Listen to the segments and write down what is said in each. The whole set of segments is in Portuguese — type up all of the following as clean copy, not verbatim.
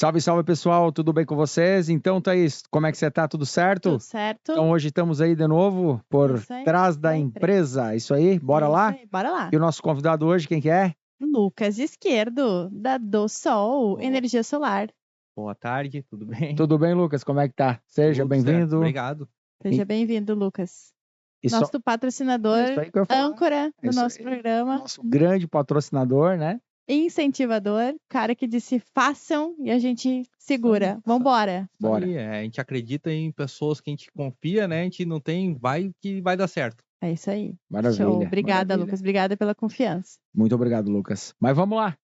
Salve, salve pessoal, tudo bem com vocês? Então, Thaís, como é que você tá? Tudo certo? Tudo certo? Então, hoje estamos aí de novo por Isso aí, trás da da empresa. Isso aí, bora Isso lá? aí, bora lá. E o nosso convidado hoje, quem que é? Lucas Esquerdo, da Do Sol, Boa, Energia Solar. boa tarde, tudo bem? Tudo bem, Lucas? Como é que tá? Seja Tudo certo, bem-vindo. obrigado. Seja bem-vindo, Lucas. E só... Nosso É patrocinador, isso aí que eu ia falar. âncora É do isso nosso aí. programa, Nosso grande patrocinador, né? incentivador, cara que disse façam e a gente segura. Isso Vambora. Bora. aí, a gente acredita em pessoas que a gente confia, né? A gente não tem, vai que vai dar certo. É isso aí. Maravilha. Show. Obrigada, maravilha. Lucas. Obrigada pela confiança. Muito obrigado, Lucas. Mas vamos lá.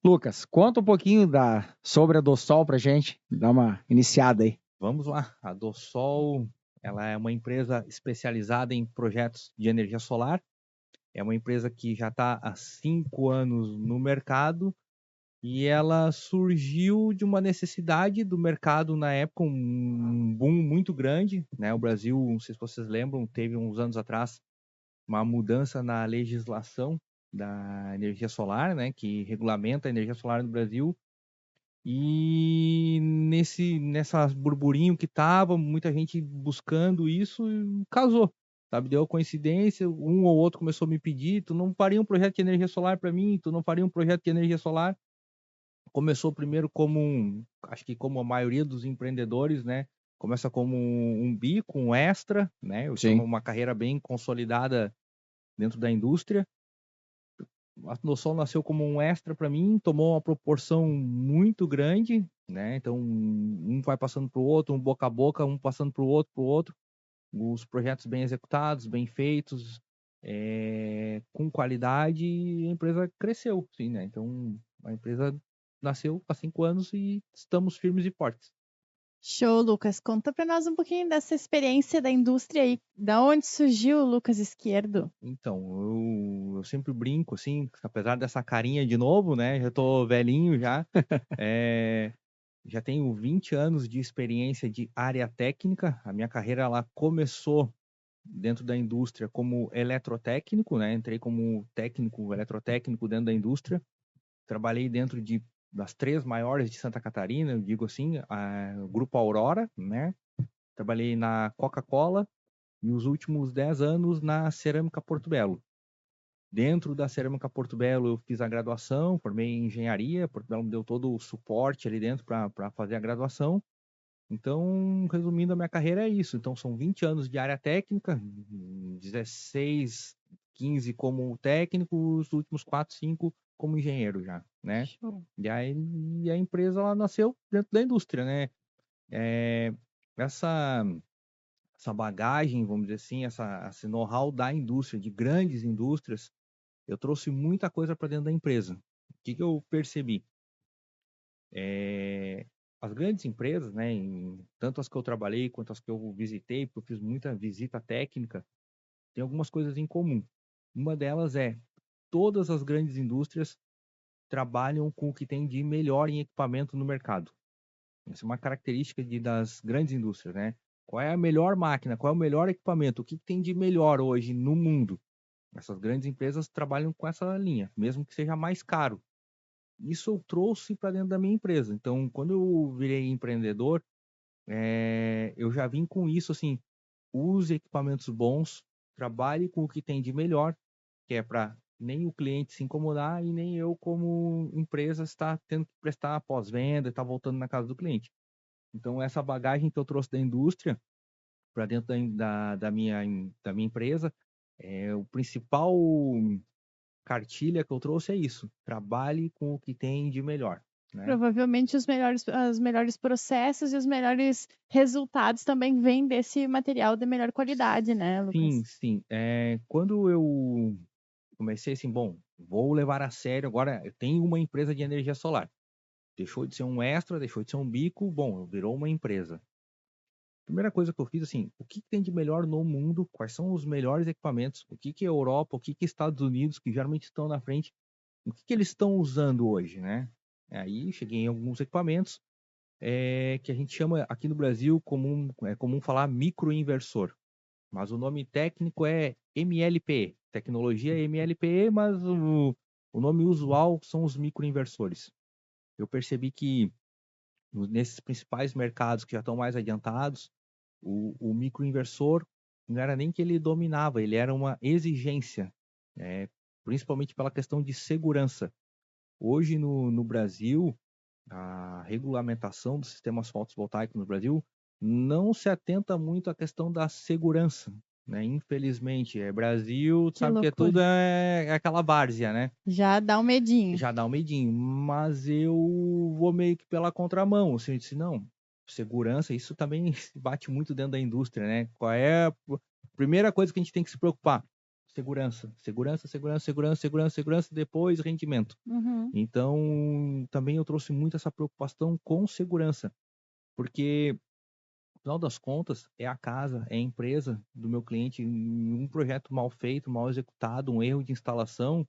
Lucas, conta um pouquinho sobre a Dossol pra gente. Dá uma iniciada aí. Vamos lá, a Dossol, ela é uma empresa especializada em projetos de energia solar. É uma empresa que já está há 5 anos no mercado e ela surgiu de uma necessidade do mercado na época, um boom muito grande, né? O Brasil, não sei se vocês lembram, teve uns anos atrás uma mudança na legislação da energia solar, né? Que regulamenta a energia solar no Brasil. E nessa burburinho que tava, muita gente buscando isso, e casou, sabe? Deu coincidência, um ou outro começou a me pedir, tu não faria um projeto de energia solar para mim? Tu não faria um projeto de energia solar? Começou primeiro acho que como a maioria dos empreendedores, né? Começa como um bico, um extra, né? Eu tinha Sim. uma carreira bem consolidada dentro da indústria. A noção nasceu como um extra para mim, tomou uma proporção muito grande, né? Então, um vai passando para o outro, um boca a boca, um passando para o outro. Os projetos bem executados, bem feitos, com qualidade, e a empresa cresceu, sim, né? Então, a empresa nasceu há 5 anos e estamos firmes e fortes. Show, Lucas. Conta pra nós um pouquinho dessa experiência da indústria aí. Da onde surgiu o Lucas Esquerdo? Então, eu sempre brinco, assim, apesar dessa carinha de novo, né? Já tô velhinho já. Já tenho 20 anos de experiência de área técnica. A minha carreira ela começou dentro da indústria como eletrotécnico, né? Entrei como técnico, eletrotécnico dentro da indústria. Trabalhei dentro das 3 maiores de Santa Catarina, eu digo assim, o Grupo Aurora, né? Trabalhei na Coca-Cola e os últimos 10 anos na Cerâmica Porto Belo. Dentro da Cerâmica Porto Belo, eu fiz a graduação, formei em engenharia. Porto Belo me deu todo o suporte ali dentro para fazer a graduação. Então, resumindo, a minha carreira é isso. Então, são 20 anos de área técnica, 16, 15 como técnico, os últimos 4, 5 como engenheiro já, né? Show. E aí a empresa ela nasceu dentro da indústria, né? Essa bagagem, vamos dizer assim, esse know-how da indústria, de grandes indústrias, eu trouxe muita coisa para dentro da empresa. O que eu percebi? As grandes empresas, né, tanto as que eu trabalhei quanto as que eu visitei, porque eu fiz muita visita técnica, tem algumas coisas em comum. Uma delas é todas as grandes indústrias trabalham com o que tem de melhor em equipamento no mercado. Essa é uma característica das grandes indústrias, né? Qual é a melhor máquina? Qual é o melhor equipamento? O que tem de melhor hoje no mundo? Essas grandes empresas trabalham com essa linha, mesmo que seja mais caro. Isso eu trouxe para dentro da minha empresa. Então, quando eu virei empreendedor, eu já vim com isso, assim, use equipamentos bons, trabalhe com o que tem de melhor, que é para nem o cliente se incomodar e nem eu, como empresa, estar tendo que prestar pós-venda, estar voltando na casa do cliente. Então, essa bagagem que eu trouxe da indústria para dentro da minha empresa, o principal cartilha que eu trouxe é isso: trabalhe com o que tem de melhor. Né? Provavelmente os melhores processos e os melhores resultados também vêm desse material de melhor qualidade, né, Lucas? Sim, sim. Quando eu comecei assim, bom, vou levar a sério, agora eu tenho uma empresa de energia solar. Deixou de ser um extra, deixou de ser um bico, bom, virou uma empresa. Primeira coisa que eu fiz, assim, o que tem de melhor no mundo? Quais são os melhores equipamentos? O que é Europa? O que é Estados Unidos, que geralmente estão na frente? O que eles estão usando hoje, né? Aí cheguei em alguns equipamentos que a gente chama aqui no Brasil é comum falar microinversor, mas o nome técnico é MLPE, tecnologia MLPE, mas o nome usual são os microinversores. Eu percebi que nesses principais mercados que já estão mais adiantados, o microinversor não era nem que ele dominava, ele era uma exigência, né? Principalmente pela questão de segurança. Hoje no Brasil, a regulamentação dos sistemas fotovoltaicos no Brasil não se atenta muito à questão da segurança, né? Infelizmente, Brasil, Que sabe que loucura. tudo é aquela várzea, né? Já dá um medinho. Já dá um medinho, mas eu vou meio que pela contramão, assim, eu disse, não, segurança, isso também se bate muito dentro da indústria, né? Qual é a primeira coisa que a gente tem que se preocupar? Segurança, segurança, segurança, segurança, segurança, segurança, depois rendimento. Uhum. Então, também eu trouxe muito essa preocupação com segurança, porque, no final das contas, é a casa, é a empresa do meu cliente, um projeto mal feito, mal executado, um erro de instalação,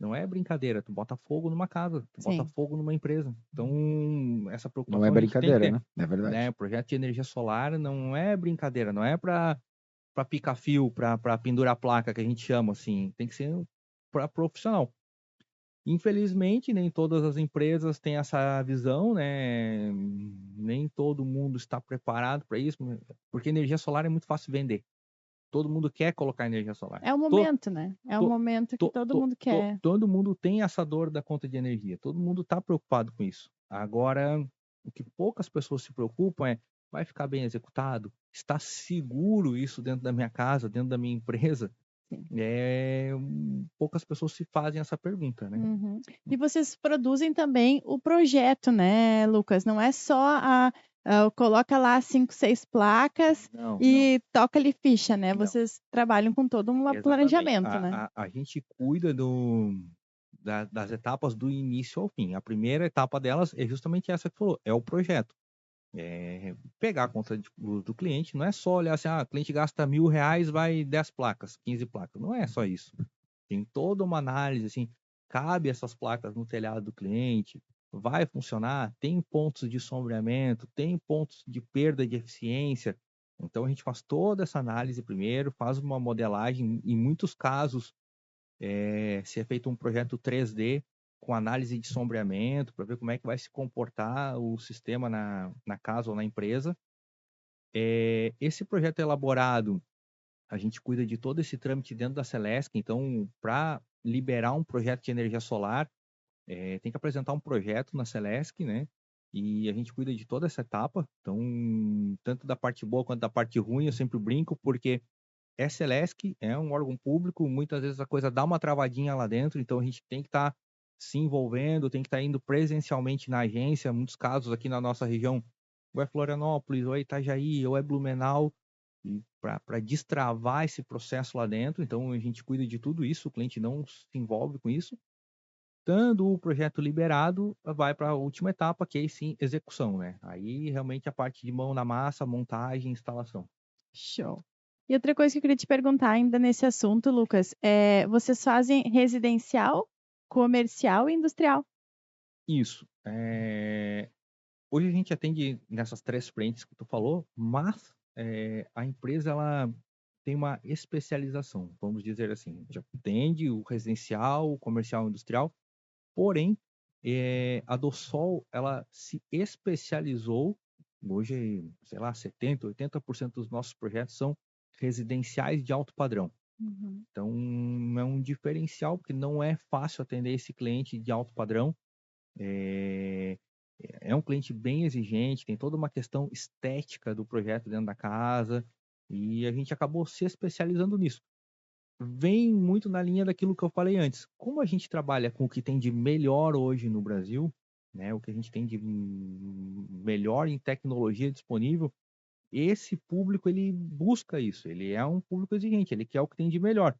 não é brincadeira, tu bota fogo numa casa, tu bota Sim. fogo numa empresa. Então, essa preocupação Não é a gente tem que brincadeira, ter, né? É verdade. né? O projeto de energia solar não é brincadeira, não é para picar fio, para pendurar placa, que a gente chama assim, tem que ser para profissional. Infelizmente, nem todas as empresas têm essa visão, né? Nem todo mundo está preparado para isso, porque energia solar é muito fácil vender. Todo mundo quer colocar energia solar. É o momento, né? É o to- momento que todo mundo quer. Todo mundo tem essa dor da conta de energia. Todo mundo está preocupado com isso. Agora, o que poucas pessoas se preocupam é: vai ficar bem executado? Está seguro isso dentro da minha casa, dentro da minha empresa? Sim. Poucas pessoas se fazem essa pergunta, né? Uhum. E vocês produzem também o projeto, né, Lucas? Não é só coloca lá 5, 6 placas Não, e toca ali ficha, né? não. Vocês trabalham com todo um Exatamente. planejamento, né? A gente cuida das etapas do início ao fim. A primeira etapa delas é justamente essa que falou, é o projeto. Pegar a conta do cliente, não é só olhar assim, o cliente gasta R$1.000, vai 10 placas, 15 placas. Não é só isso. Tem toda uma análise, assim, cabe essas placas no telhado do cliente, vai funcionar, tem pontos de sombreamento, tem pontos de perda de eficiência. Então a gente faz toda essa análise primeiro, faz uma modelagem, em muitos casos, se é feito um projeto 3D, com análise de sombreamento, para ver como é que vai se comportar o sistema na casa ou na empresa. Esse projeto elaborado, a gente cuida de todo esse trâmite dentro da Celesc. Então, para liberar um projeto de energia solar, tem que apresentar um projeto na Celesc, né? E a gente cuida de toda essa etapa. Então, tanto da parte boa quanto da parte ruim, eu sempre brinco, porque Celesc é um órgão público, muitas vezes a coisa dá uma travadinha lá dentro, então a gente tem que estar se envolvendo, tem que estar indo presencialmente na agência. Muitos casos aqui na nossa região, ou é Florianópolis, ou é Itajaí, ou é Blumenau, e para destravar esse processo lá dentro. Então a gente cuida de tudo isso, o cliente não se envolve com isso. Estando o projeto liberado, vai para a última etapa, que é sim execução, né? Aí realmente a parte de mão na massa, montagem, instalação. Show. E outra coisa que eu queria te perguntar ainda nesse assunto, Lucas, vocês fazem residencial, comercial e industrial? Isso. Hoje a gente atende nessas 3 frentes que tu falou, mas a empresa ela tem uma especialização, vamos dizer assim. A gente atende o residencial, o comercial, o industrial, porém a Dossol ela se especializou. Hoje, sei lá, 70%, 80% dos nossos projetos são residenciais de alto padrão. Uhum. Então, é um diferencial, porque não é fácil atender esse cliente de alto padrão. É um cliente bem exigente, tem toda uma questão estética do projeto dentro da casa, e a gente acabou se especializando nisso. Vem muito na linha daquilo que eu falei antes. Como a gente trabalha com o que tem de melhor hoje no Brasil, né, o que a gente tem de melhor em tecnologia disponível, esse público ele busca isso, ele é um público exigente, ele quer o que tem de melhor.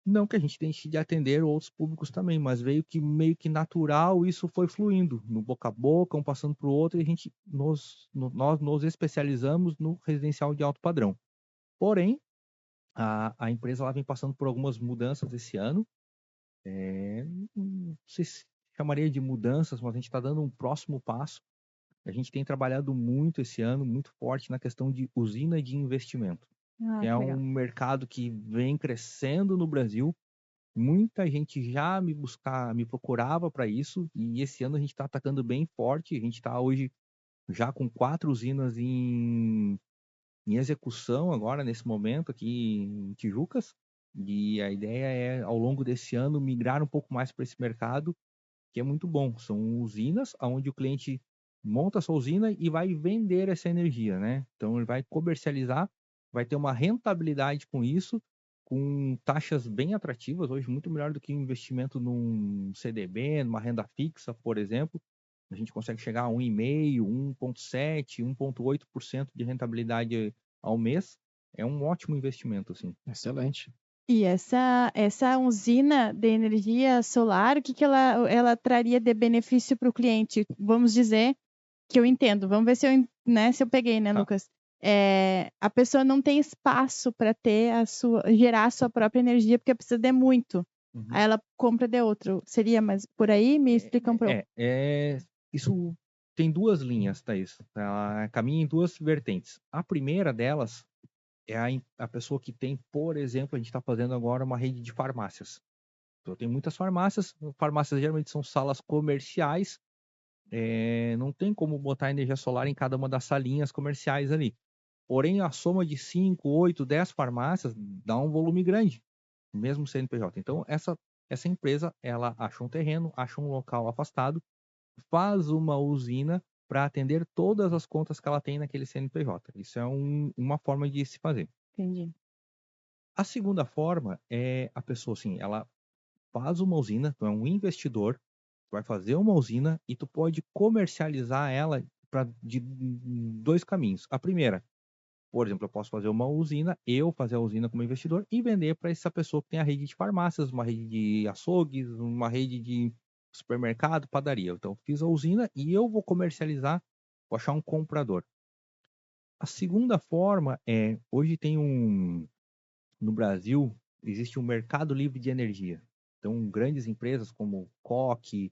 Não que a gente deixe de atender outros públicos também, mas veio que meio que natural, isso foi fluindo, no boca a boca, um passando para o outro, e nós nos especializamos no residencial de alto padrão. Porém, a empresa ela vem passando por algumas mudanças esse ano. Não sei se chamaria de mudanças, mas a gente está dando um próximo passo. A gente tem trabalhado muito esse ano, muito forte na questão de usina de investimento. Ah, É que legal. um mercado que vem crescendo no Brasil. Muita gente já me procurava para isso, e esse ano a gente está atacando bem forte. A gente está hoje já com 4 usinas em execução agora, nesse momento, aqui em Tijucas. E a ideia é, ao longo desse ano, migrar um pouco mais para esse mercado, que é muito bom. São usinas onde o cliente monta a sua usina e vai vender essa energia, né? Então, ele vai comercializar, vai ter uma rentabilidade com isso, com taxas bem atrativas, hoje muito melhor do que um investimento num CDB, numa renda fixa, por exemplo. A gente consegue chegar a 1,5%, 1,7%, 1,8% de rentabilidade ao mês. É um ótimo investimento, assim. Excelente. E essa usina de energia solar, o que, que ela traria de benefício para o cliente? Vamos dizer que eu entendo. Vamos ver se eu peguei, né, Tá. Lucas? A pessoa não tem espaço para gerar a sua própria energia porque precisa de muito. Uhum. Aí ela compra de outro. Seria mais por aí? Me explica um pouco. Isso tem 2 linhas, Thaís. Ela caminha em 2 vertentes. A primeira delas é a pessoa que tem, por exemplo, a gente está fazendo agora uma rede de farmácias. Então, tem muitas farmácias. Farmácias geralmente são salas comerciais. Não tem como botar energia solar em cada uma das salinhas comerciais ali. Porém, a soma de 5, 8, 10 farmácias dá um volume grande, mesmo CNPJ. Então, essa empresa, ela acha um terreno, acha um local afastado, faz uma usina para atender todas as contas que ela tem naquele CNPJ. Isso é uma forma de se fazer. Entendi. A segunda forma é a pessoa, assim, ela faz uma usina, tu é um investidor, vai fazer uma usina e tu pode comercializar ela de 2 caminhos. A primeira, por exemplo, eu posso fazer uma usina, fazer a usina como investidor e vender para essa pessoa que tem a rede de farmácias, uma rede de açougues, uma rede de supermercado, padaria. Então, fiz a usina e eu vou comercializar, vou achar um comprador. A segunda forma hoje no Brasil, existe um mercado livre de energia. Então, grandes empresas como Coque,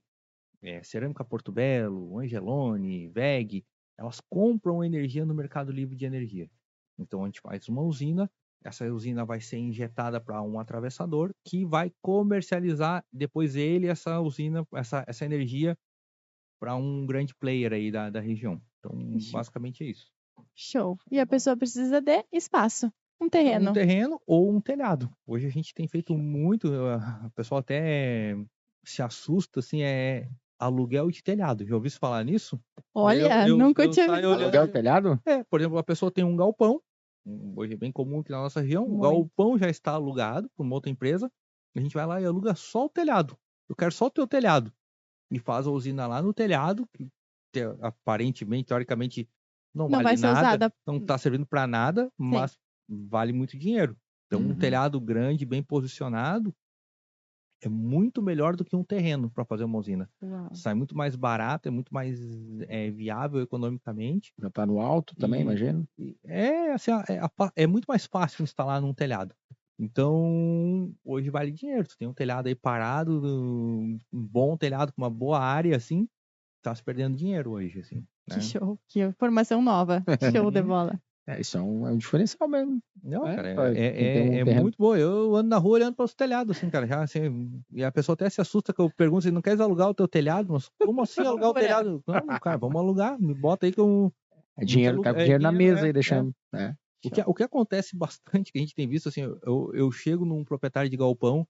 Cerâmica Porto Belo, Angelone, WEG, elas compram energia no mercado livre de energia. Então, a gente faz uma usina, essa usina vai ser injetada para um atravessador que vai comercializar depois essa usina, essa energia para um grande player aí da região. Então, basicamente é isso. Show. E a pessoa precisa de espaço, um terreno. Um terreno ou um telhado. Hoje a gente tem feito muito, o pessoal até se assusta, assim, aluguel de telhado. Já ouviu falar nisso? Olha, nunca tinha visto. Aluguel de telhado? Por exemplo, a pessoa tem um galpão, hoje é bem comum aqui na nossa região, o galpão já está alugado por uma outra empresa, a gente vai lá e aluga só o telhado. Eu quero só o teu telhado. E faz a usina lá no telhado, que aparentemente, teoricamente, não vai vale ser nada, usada. não está servindo para nada, mas vale muito dinheiro. Então, um telhado grande, bem posicionado, é muito melhor do que um terreno para fazer uma usina. Uau. Sai muito mais barato, é muito mais viável economicamente. Já tá no alto também, imagino. É muito mais fácil instalar num telhado. Então, hoje vale dinheiro. Tu tem um telhado aí parado, um bom telhado com uma boa área, assim, tá se perdendo dinheiro hoje, assim. Que Né? show, que informação nova. Show de bola. Isso é um diferencial mesmo. Não, cara, tem um terreno. muito bom. Eu ando na rua olhando para os telhados, assim, cara. Já, assim, e a pessoa até se assusta que eu pergunto se não queres alugar o teu telhado. Mas como assim alugar o telhado? Não, cara, vamos alugar. Me bota aí que eu... Dinheiro, tá com dinheiro na mesa aí, deixando. O que acontece bastante, que a gente tem visto, assim, eu chego num proprietário de galpão,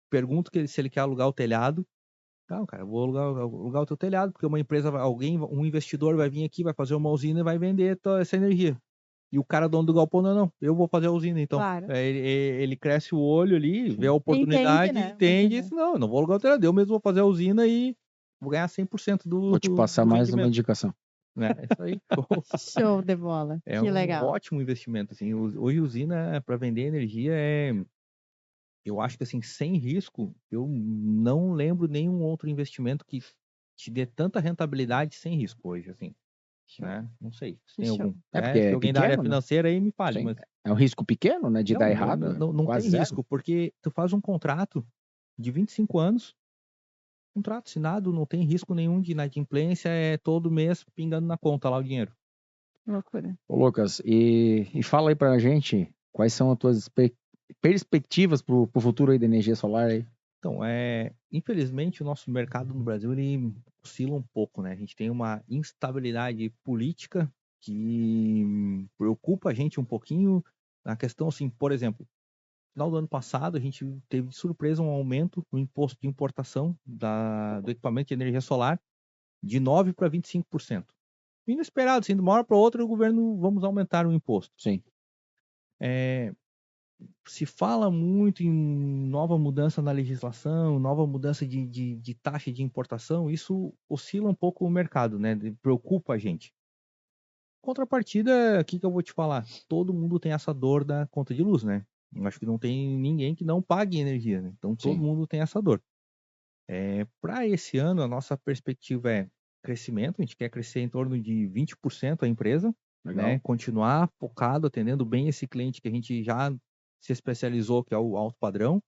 pergunto se ele quer alugar o telhado. Não, cara, eu vou alugar o teu telhado, porque uma empresa, um investidor vai vir aqui, vai fazer uma usina e vai vender toda essa energia. E o cara dono do galpão, não, eu vou fazer a usina, então. Claro. Ele cresce o olho ali, vê a oportunidade, entende, e diz, não, eu não vou alugar o telhado, eu mesmo vou fazer a usina e vou ganhar 100% do Vou te passar mais uma indicação. Isso aí. Show de bola. Que legal. Ótimo investimento, assim. Hoje usina para vender energia eu acho que assim, sem risco, eu não lembro nenhum outro investimento que te dê tanta rentabilidade sem risco hoje, assim. Né? Não sei se tem algum. Porque se alguém da área pequeno, financeira aí me fale. Mas... É um risco pequeno, né? De dar errado. Não tem risco, porque tu faz um contrato de 25 anos, contrato assinado, não tem risco nenhum de inadimplência, é todo mês pingando na conta lá o dinheiro. Loucura. Ô, Lucas, e fala aí pra gente quais são as tuas perspectivas para o futuro aí da energia solar aí? Então, infelizmente, o nosso mercado no Brasil ele oscila um pouco, né? A gente tem uma instabilidade política que preocupa a gente um pouquinho. Na questão, assim, por exemplo, no final do ano passado, a gente teve de surpresa um aumento no imposto de importação do equipamento de energia solar de 9% para 25%. Inesperado, assim, de uma hora para outra, o governo vamos aumentar o imposto. Sim. Se fala muito em nova mudança na legislação, nova mudança de taxa de importação, isso oscila um pouco o mercado, né? Preocupa a gente. Contrapartida, o que eu vou te falar? Todo mundo tem essa dor da conta de luz, né? Eu acho que não tem ninguém que não pague energia, né? Então todo Sim. mundo tem essa dor. Para esse ano, a nossa perspectiva é crescimento, a gente quer crescer em torno de 20% a empresa, Legal. né? Continuar focado, atendendo bem esse cliente que a gente já se especializou, que é o alto padrão.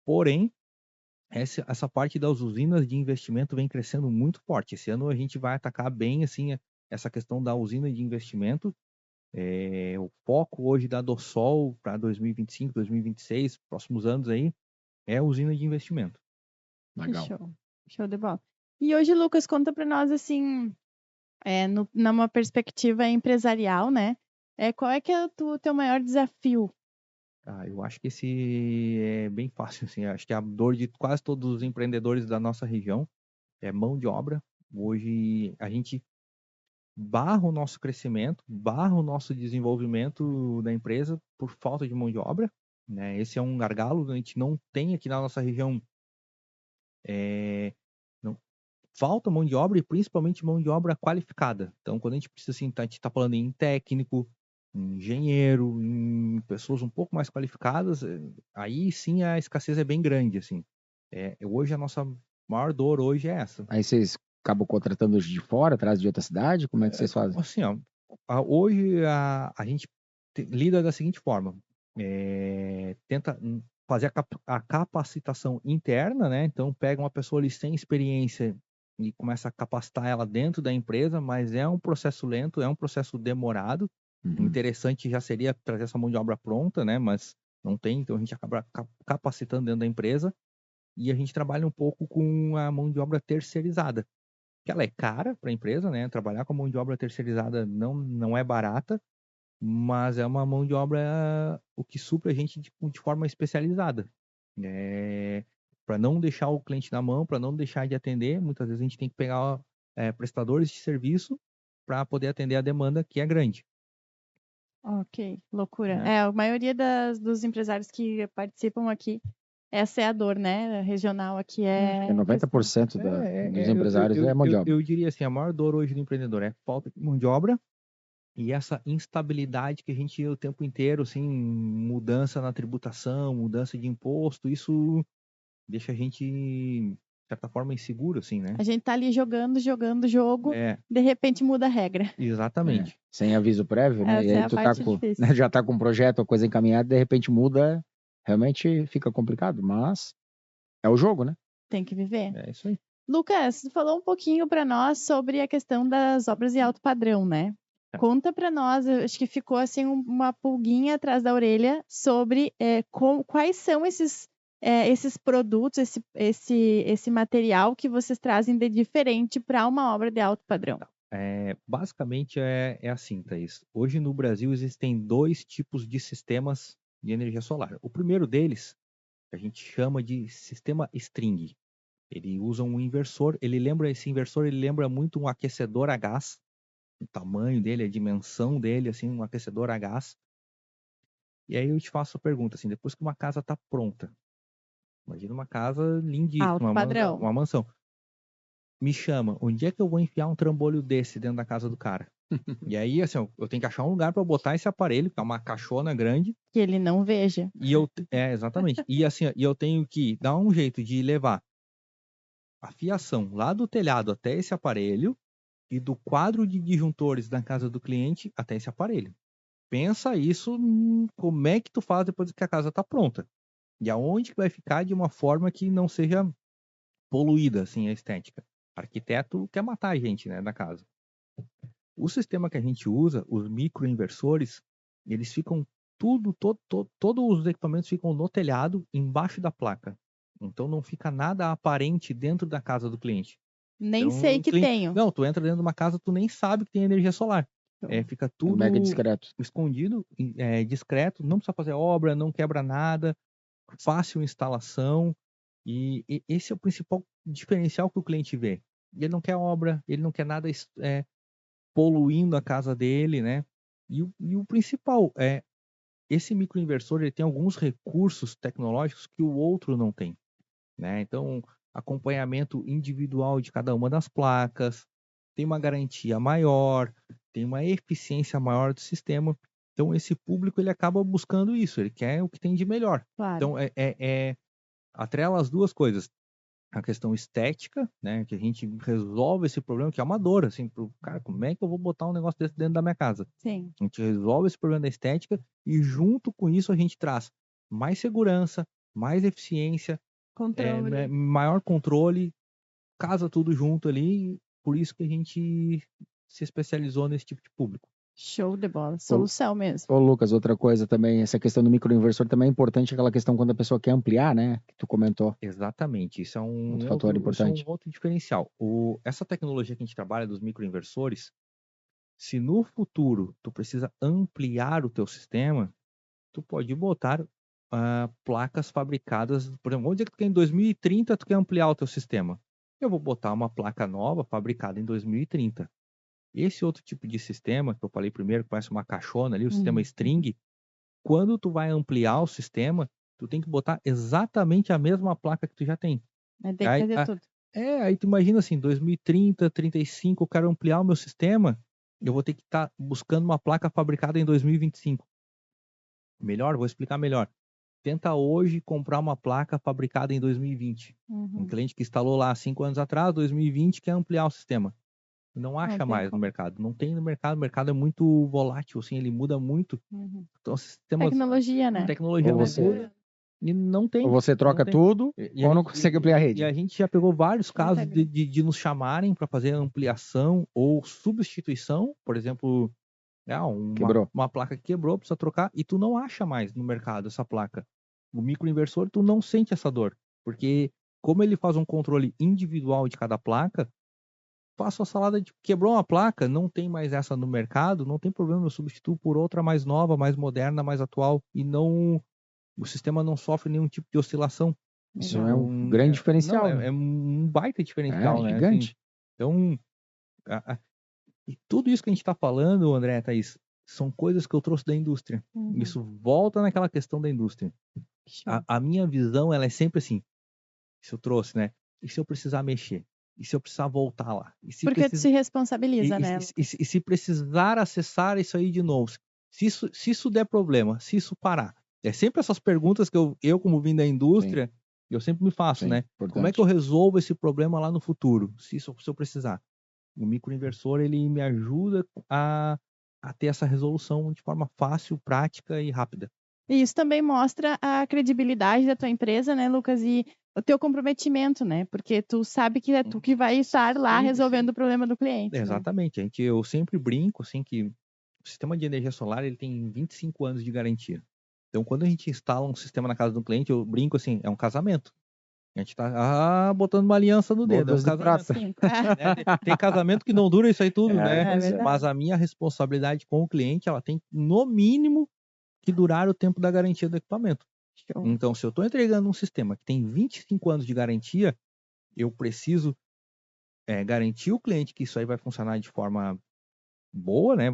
Porém, essa parte das usinas de investimento vem crescendo muito forte. Esse ano a gente vai atacar bem assim essa questão da usina de investimento. O foco hoje da Dossol para 2025, 2026, próximos anos aí, é a usina de investimento. Legal. Show. Show de bola. E hoje, Lucas, conta para nós, assim, numa perspectiva empresarial, né? Qual é que é o teu maior desafio? Eu acho que esse é bem fácil, assim. Acho que a dor de quase todos os empreendedores da nossa região é mão de obra. Hoje a gente barra o nosso crescimento, barra o nosso desenvolvimento da empresa por falta de mão de obra, né? Esse é um gargalo, a gente não tem aqui na nossa região, não, falta mão de obra e principalmente mão de obra qualificada. Então, quando a gente precisa, assim, a gente está falando em técnico, em engenheiro, em pessoas um pouco mais qualificadas, aí sim a escassez é bem grande, assim. Hoje a nossa maior dor hoje é essa. Aí vocês acabam contratando de fora, atrás de outra cidade? Como é que vocês fazem? Assim, ó, hoje a gente lida da seguinte forma: tenta fazer a capacitação interna, né? Então pega uma pessoa ali sem experiência e começa a capacitar ela dentro da empresa, mas é um processo lento, é um processo demorado. Uhum. Interessante já seria trazer essa mão de obra pronta, né? Mas não tem, então a gente acaba capacitando dentro da empresa e a gente trabalha um pouco com a mão de obra terceirizada, que ela é cara para a empresa, né? Trabalhar com a mão de obra terceirizada não é barata, mas é uma mão de obra o que supre a gente de forma especializada. Para não deixar o cliente na mão, para não deixar de atender, muitas vezes a gente tem que pegar prestadores de serviço para poder atender a demanda que é grande. Ok, loucura. A maioria dos empresários que participam aqui, essa é a dor, né? Regional aqui É 90% dos empresários é mão de obra. Eu diria assim, a maior dor hoje do empreendedor é falta de mão de obra e essa instabilidade que a gente o tempo inteiro, assim, mudança na tributação, mudança de imposto, isso deixa a gente, de certa forma, inseguro, assim, né? A gente tá ali jogando o jogo, de repente muda a regra. Exatamente. Sem aviso prévio, né? Essa E aí é a tu parte difícil. né, já tá com um projeto ou coisa encaminhada, de repente muda, realmente fica complicado, mas é o jogo, né? Tem que viver. É isso aí. Lucas, tu falou um pouquinho para nós sobre a questão das obras de alto padrão, né? Conta para nós, acho que ficou assim uma pulguinha atrás da orelha sobre quais são esses produtos, esse material que vocês trazem de diferente para uma obra de alto padrão. Basicamente é assim, Thaís. Hoje no Brasil existem 2 tipos de sistemas de energia solar. O primeiro deles, a gente chama de sistema string. Ele usa um inversor, esse inversor ele lembra muito um aquecedor a gás. O tamanho dele, a dimensão dele, assim, um aquecedor a gás. E aí eu te faço a pergunta, assim, depois que uma casa está pronta, imagina uma casa lindíssima, Alto padrão. uma mansão. Me chama, onde é que eu vou enfiar um trambolho desse dentro da casa do cara? E aí, assim, eu tenho que achar um lugar para botar esse aparelho, que é uma caixona grande. Que ele não veja. Exatamente. E assim, eu tenho que dar um jeito de levar a fiação lá do telhado até esse aparelho e do quadro de disjuntores da casa do cliente até esse aparelho. Pensa isso, como é que tu faz depois que a casa está pronta? E aonde que vai ficar de uma forma que não seja poluída, assim, a estética? O arquiteto quer matar a gente, né, da casa. O sistema que a gente usa, os microinversores, eles ficam todos os equipamentos ficam no telhado, embaixo da placa. Então não fica nada aparente dentro da casa do cliente. Nem Então, sei que tenho. Não, tu entra dentro de uma casa, tu nem sabe que tem energia solar. Fica tudo Mega discreto. escondido, discreto, não precisa fazer obra, não quebra nada, fácil instalação. E esse é o principal diferencial que o cliente vê. Ele não quer obra, ele não quer nada poluindo a casa dele, né? E o principal esse microinversor, ele tem alguns recursos tecnológicos que o outro não tem, né? Então, acompanhamento individual de cada uma das placas, tem uma garantia maior, tem uma eficiência maior do sistema. Então, esse público, ele acaba buscando isso, ele quer o que tem de melhor. Claro. Então, atrela as duas coisas. A questão estética, né, que a gente resolve esse problema, que é uma dor, assim, pro cara, como é que eu vou botar um negócio desse dentro da minha casa? Sim. A gente resolve esse problema da estética e junto com isso a gente traz mais segurança, mais eficiência, Controle. maior controle, casa tudo junto ali, por isso que a gente se especializou nesse tipo de público. Show de bola. Solução mesmo. Ô, Lucas, outra coisa também, essa questão do microinversor também é importante, aquela questão quando a pessoa quer ampliar, né? Que tu comentou. Exatamente, isso é um Outro fator importante. Isso é um outro diferencial. Essa tecnologia que a gente trabalha dos microinversores, se no futuro tu precisa ampliar o teu sistema, tu pode botar placas fabricadas, por exemplo, vamos dizer que tu quer em 2030, tu quer ampliar o teu sistema. Eu vou botar uma placa nova fabricada em 2030. Esse outro tipo de sistema, que eu falei primeiro, que parece uma caixona ali, o sistema string, quando tu vai ampliar o sistema, tu tem que botar exatamente a mesma placa que tu já tem. Tem que fazer tudo. Aí tu imagina assim, 2030, 35, eu quero ampliar o meu sistema, eu vou ter que estar buscando uma placa fabricada em 2025. Vou explicar melhor. Tenta hoje comprar uma placa fabricada em 2020. Um cliente que instalou lá 5 anos atrás, 2020, quer ampliar o sistema. Não acha mais no mercado. Não tem no mercado. O mercado é muito volátil, assim, ele muda muito. Então, sistemas, Tecnologia, né? Tecnologia muda e não tem. Ou você troca tudo, ou não consegue ampliar a rede. E a gente já pegou vários casos de nos chamarem para fazer ampliação ou substituição. Por exemplo, uma placa que quebrou, precisa trocar, e tu não acha mais no mercado essa placa. O microinversor, tu não sente essa dor. Porque como ele faz um controle individual de cada placa, faço a salada de quebrou uma placa, não tem mais essa no mercado, não tem problema, eu substituo por outra mais nova, mais moderna, mais atual, e o sistema não sofre nenhum tipo de oscilação. Isso é um grande diferencial. É um baita diferencial, né? Gigante. Assim, então, e tudo isso que a gente está falando, André, Thaís, são coisas que eu trouxe da indústria. Isso volta naquela questão da indústria. A minha visão, ela é sempre assim, isso eu trouxe, né? E se eu precisar mexer? E se eu precisar voltar lá? Porque tu se responsabiliza, né? E se precisar acessar isso aí de novo? Se isso der problema, se isso parar? É sempre essas perguntas que eu como vim da indústria, eu sempre me faço, né? Importante. Como é que eu resolvo esse problema lá no futuro? Se eu precisar. O microinversor, ele me ajuda a ter essa resolução de forma fácil, prática e rápida. E isso também mostra a credibilidade da tua empresa, né, Lucas? E o teu comprometimento, né? Porque tu sabe que é tu que vai estar lá resolvendo o problema do cliente. Exatamente. Né? Eu sempre brinco, assim, que o sistema de energia solar, ele tem 25 anos de garantia. Então, quando a gente instala um sistema na casa do cliente, eu brinco assim, é um casamento. A gente tá botando uma aliança no dedo. É um casamento. Tem casamento que não dura isso aí tudo, né? Mas a minha responsabilidade com o cliente, ela tem, no mínimo, que durar o tempo da garantia do equipamento. Então, se eu estou entregando um sistema que tem 25 anos de garantia, eu preciso garantir o cliente que isso aí vai funcionar de forma boa, né?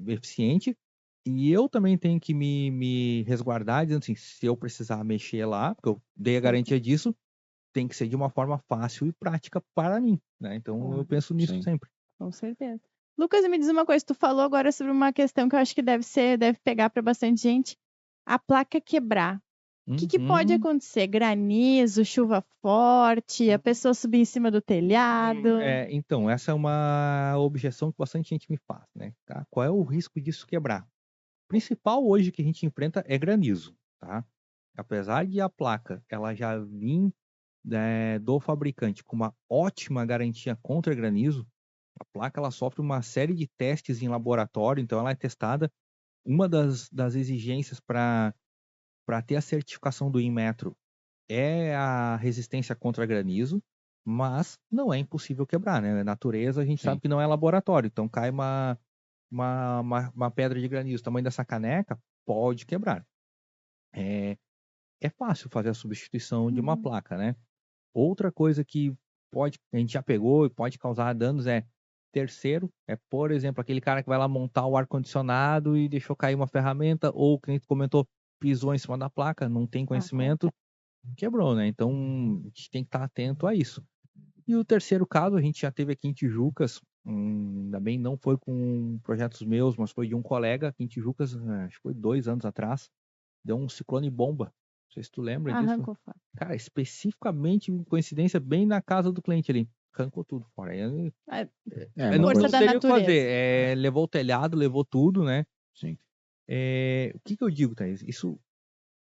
Eficiente. E eu também tenho que me resguardar, dizendo assim, se eu precisar mexer lá, porque eu dei a garantia disso, tem que ser de uma forma fácil e prática para mim, né? Então, eu penso nisso sempre. Com certeza. Lucas, me diz uma coisa, tu falou agora sobre uma questão que eu acho que deve pegar para bastante gente, a placa quebrar. O que pode acontecer? Granizo, chuva forte, a pessoa subir em cima do telhado? Então, essa é uma objeção que bastante gente me faz, né? Tá? Qual é o risco disso quebrar? O principal hoje que a gente enfrenta é granizo, tá? Apesar de a placa ela já vir do fabricante com uma ótima garantia contra granizo, a placa ela sofre uma série de testes em laboratório, então ela é testada Uma das exigências para ter a certificação do Inmetro é a resistência contra granizo, mas não é impossível quebrar, né? A natureza, a gente sabe que não é laboratório, então cai uma pedra de granizo, tamanho dessa caneca, pode quebrar. É fácil fazer a substituição de uma placa, né? Outra coisa que a gente já pegou e pode causar danos terceiro, por exemplo, aquele cara que vai lá montar o ar-condicionado e deixou cair uma ferramenta, ou que a gente comentou, pisou em cima da placa, não tem conhecimento, quebrou, né? Então, a gente tem que estar atento a isso. E o terceiro caso, a gente já teve aqui em Tijucas, ainda bem não foi com projetos meus, mas foi de um colega aqui em Tijucas, acho que foi 2 anos atrás, deu um ciclone bomba. Não sei se tu lembra disso. Arrancou fora. Cara, especificamente, coincidência, bem na casa do cliente ali. Arrancou tudo fora. Não Força da teria o que natureza. fazer. Levou o telhado, levou tudo, né? Sim. O que eu digo, Thaís? Isso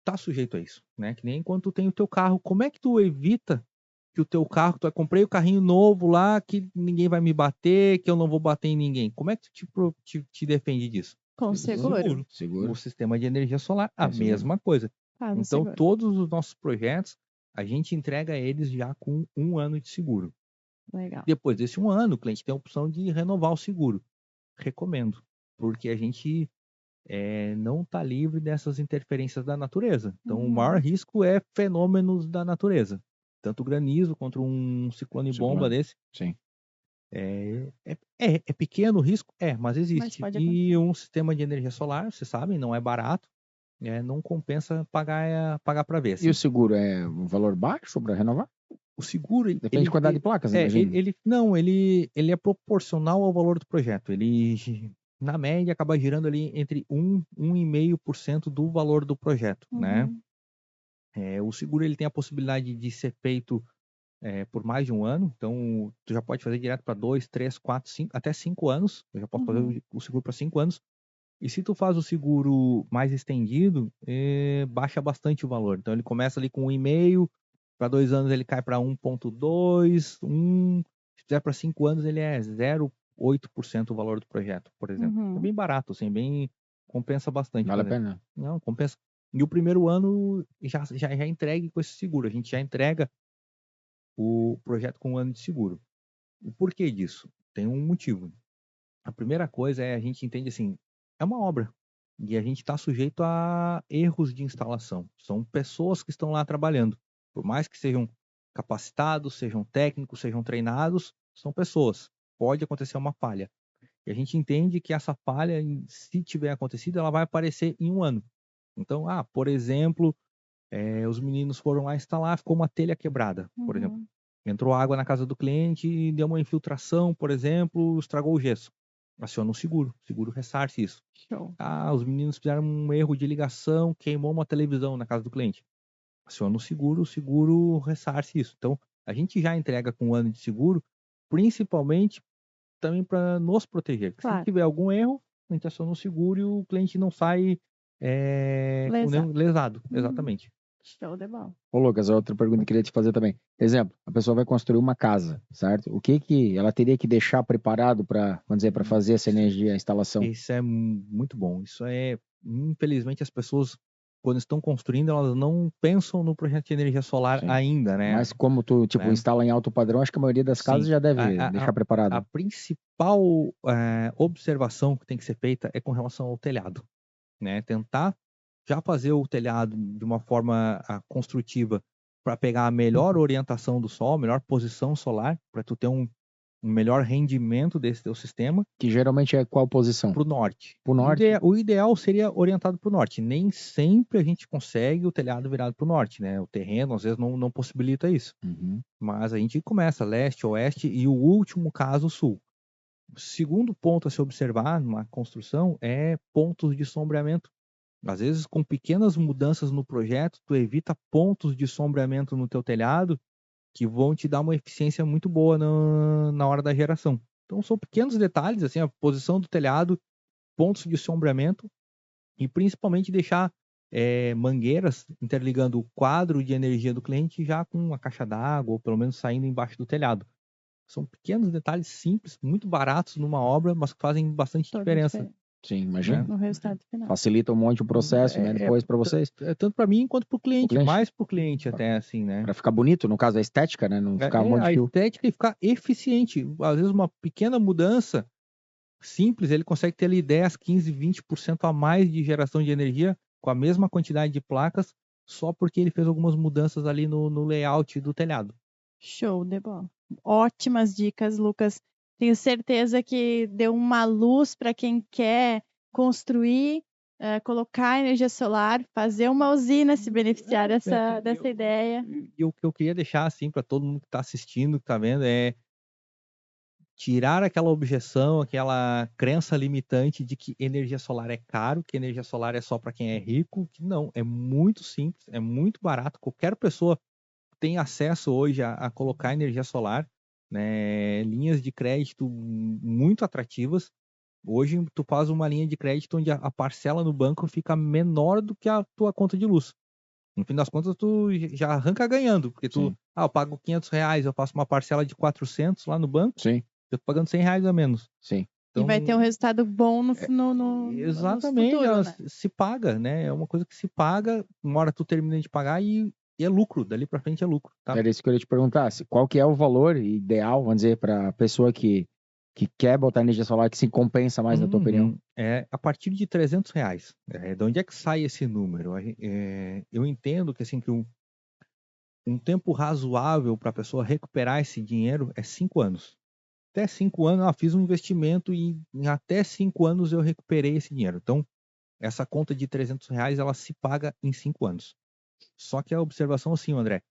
tá sujeito a isso, né? Que nem enquanto tu tem o teu carro. Como é que tu evita que o teu carro, comprei o carrinho novo lá, que ninguém vai me bater, que eu não vou bater em ninguém. Como é que tu te defende disso? Com seguro. Seguro. O sistema de energia solar, a mesma coisa. Então, seguro. todos os nossos projetos, a gente entrega eles já com 1 ano de seguro. Legal. Depois desse 1 ano, o cliente tem a opção de renovar o seguro. Recomendo, porque a gente não está livre dessas interferências da natureza. Então, o maior risco é fenômenos da natureza. Tanto granizo quanto um ciclone bomba desse. Sim. É pequeno o risco? Mas existe. E um sistema de energia solar, vocês sabem, não é barato. Não compensa pagar para ver. Assim. E o seguro é um valor baixo para renovar? O seguro... Depende da quantidade de placas, imagina. Ele é proporcional ao valor do projeto. Ele, na média, acaba girando ali entre 1,5% do valor do projeto, né? O seguro ele tem a possibilidade de ser feito por mais de 1 ano. Então, tu já pode fazer direto para 2, 3, 4, 5, até 5 anos. Eu já posso fazer o seguro para 5 anos. E se tu faz o seguro mais estendido, baixa bastante o valor. Então, ele começa ali com 1,5%, para 2 anos ele cai para 1,2%, 1%. Se fizer para 5 anos, ele é 0,8% o valor do projeto, por exemplo. É bem barato, assim, compensa bastante. Vale a pena? Não, compensa. E o primeiro ano já entregue com esse seguro. A gente já entrega o projeto com 1 ano de seguro. O porquê disso? Tem um motivo. A primeira coisa a gente entende assim, é uma obra e a gente está sujeito a erros de instalação. São pessoas que estão lá trabalhando. Por mais que sejam capacitados, sejam técnicos, sejam treinados, são pessoas. Pode acontecer uma falha. E a gente entende que essa falha, se tiver acontecido, ela vai aparecer em 1 ano. Então, por exemplo, os meninos foram lá instalar, ficou uma telha quebrada, por exemplo. Entrou água na casa do cliente e deu uma infiltração, por exemplo, estragou o gesso. Aciona o seguro ressarce isso. Show. Os meninos fizeram um erro de ligação, queimou uma televisão na casa do cliente. Aciona o seguro ressarce isso. Então, a gente já entrega com 1 ano de seguro, principalmente também para nos proteger. Claro. Se tiver algum erro, a gente aciona o seguro e o cliente não sai lesado. Exatamente. Show de bola. Ô, Lucas, outra pergunta que eu queria te fazer também. Exemplo, a pessoa vai construir uma casa, certo? O que ela teria que deixar preparado para fazer essa energia, a instalação? Isso é muito bom. Infelizmente, as pessoas, quando estão construindo, elas não pensam no projeto de energia solar ainda, né? Mas como tu, instala em alto padrão, acho que a maioria das casas já deve deixar preparado. A principal observação que tem que ser feita é com relação ao telhado, né? Tentar já fazer o telhado de uma forma construtiva para pegar a melhor orientação do sol, a melhor posição solar, para tu ter um melhor rendimento desse teu sistema. Que geralmente é qual posição? Para o norte. Pro norte? O ideal seria orientado para o norte. Nem sempre a gente consegue o telhado virado para o norte, né? O terreno às vezes não possibilita isso. Mas a gente começa leste, oeste e o último caso sul. O segundo ponto a se observar numa construção é pontos de sombreamento. Às vezes, com pequenas mudanças no projeto, tu evita pontos de sombreamento no teu telhado que vão te dar uma eficiência muito boa na hora da geração. Então, são pequenos detalhes, assim, a posição do telhado, pontos de sombreamento e principalmente deixar mangueiras interligando o quadro de energia do cliente já com uma caixa d'água ou pelo menos saindo embaixo do telhado. São pequenos detalhes simples, muito baratos numa obra, mas que fazem bastante diferença. Sim, imagina. No resultado final. Facilita um monte o processo, né? Depois para vocês. Tanto para mim quanto para o cliente, cliente. mais para o cliente até, assim, né? Para ficar bonito, no caso, a estética, né? Não ficar um monte de A fio. estética e ficar eficiente. Às vezes uma pequena mudança simples, ele consegue ter ali 10, 15, 20% a mais de geração de energia com a mesma quantidade de placas, só porque ele fez algumas mudanças ali no layout do telhado. Show de bola. Ótimas dicas, Lucas. Tenho certeza que deu uma luz para quem quer construir, colocar energia solar, fazer uma usina, se beneficiar dessa ideia. E o que eu queria deixar assim para todo mundo que está assistindo, que está vendo, é tirar aquela objeção, aquela crença limitante de que energia solar é caro, que energia solar é só para quem é rico, que não, é muito simples, é muito barato, qualquer pessoa tem acesso hoje a colocar energia solar, né? Linhas de crédito muito atrativas. Hoje tu faz uma linha de crédito onde a parcela no banco fica menor do que a tua conta de luz. No fim das contas, tu já arranca ganhando, porque tu, eu pago R$500, eu faço uma parcela de 400 lá no banco, Sim. eu tô pagando R$100 a menos. Sim. Então, e vai ter um resultado bom no exatamente, futuro, ela né? se paga, né? É uma coisa que se paga, uma hora tu termina de pagar e é lucro, dali para frente é lucro, tá? Era isso que eu ia te perguntar, qual que é o valor ideal, vamos dizer, para a pessoa que quer botar energia solar, que se compensa mais, na tua opinião? É a partir de R$300. De onde é que sai esse número? Eu entendo que, assim, que um tempo razoável para a pessoa recuperar esse dinheiro é 5 anos. Até 5 anos, fiz um investimento e em até 5 anos eu recuperei esse dinheiro. Então, essa conta de R$300, ela se paga em 5 anos. Só que a observação assim, André,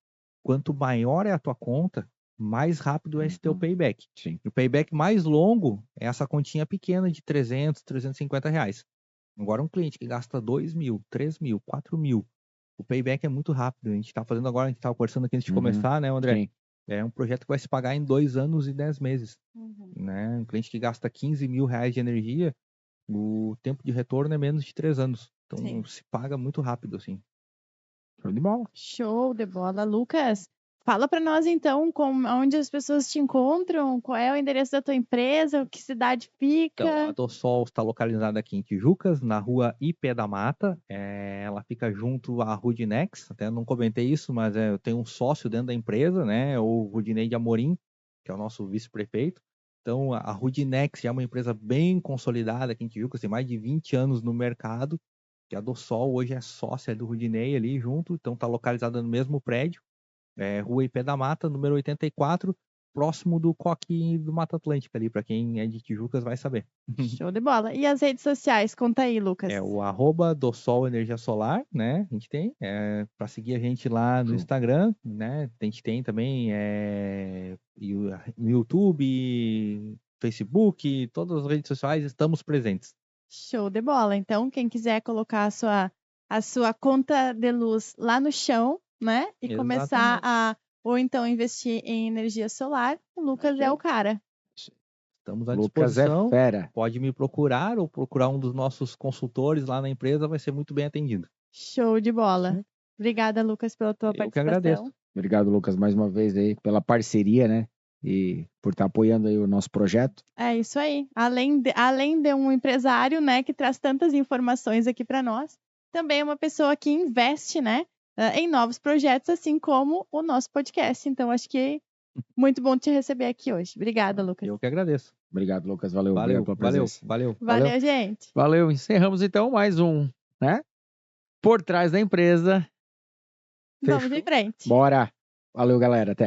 quanto maior é a tua conta, mais rápido é esse teu payback. Sim. O payback mais longo é essa continha pequena de R$300, R$350. Agora um cliente que gasta 2 mil, 3 mil, 4 mil, o payback é muito rápido. A gente está fazendo agora, a gente estava conversando aqui antes de começar, né, André? Sim. É um projeto que vai se pagar em 2 anos e 10 meses. Né? Um cliente que gasta R$15 mil de energia, o tempo de retorno é menos de 3 anos. Então se paga muito rápido, assim. Show de bola. Show de bola. Lucas, fala para nós então onde as pessoas te encontram, qual é o endereço da tua empresa, que cidade fica. Então, a Dossol está localizada aqui em Tijucas, na rua IP da Mata. Ela fica junto à Rudinex, até não comentei isso, mas eu tenho um sócio dentro da empresa, né? O Rudinei de Amorim, que é o nosso vice-prefeito. Então, a Rudinex já é uma empresa bem consolidada aqui em Tijucas, tem mais de 20 anos no mercado. E a Dossol hoje é sócia do Rudinei ali junto, então está localizada no mesmo prédio. Rua IP da Mata, número 84, próximo do Coque do Mata Atlântica ali, para quem é de Tijucas vai saber. Show de bola. E as redes sociais? Conta aí, Lucas. É o @Dossol Energia Solar, né? A gente tem, para seguir a gente lá no Instagram, né? A gente tem também no YouTube, Facebook, todas as redes sociais estamos presentes. Show de bola. Então, quem quiser colocar a sua conta de luz lá no chão, né? E Exatamente. começar ou então investir em energia solar, o Lucas é o cara. Estamos à Lucas disposição. é fera. Pode me procurar ou procurar um dos nossos consultores lá na empresa, vai ser muito bem atendido. Show de bola. Obrigada, Lucas, pela tua participação. Eu que agradeço. Obrigado, Lucas, mais uma vez aí pela parceria, né? E por estar apoiando aí o nosso projeto. É isso aí. Além de um empresário, né, que traz tantas informações aqui para nós, também é uma pessoa que investe, né, em novos projetos, assim como o nosso podcast. Então, acho que muito bom te receber aqui hoje. Obrigada, Lucas. Eu que agradeço. Obrigado, Lucas. Valeu. Valeu, Obrigado pela presença. Valeu, gente. Valeu. Encerramos então mais um, né? Por trás da empresa. Vamos em frente. Bora. Valeu, galera. Até.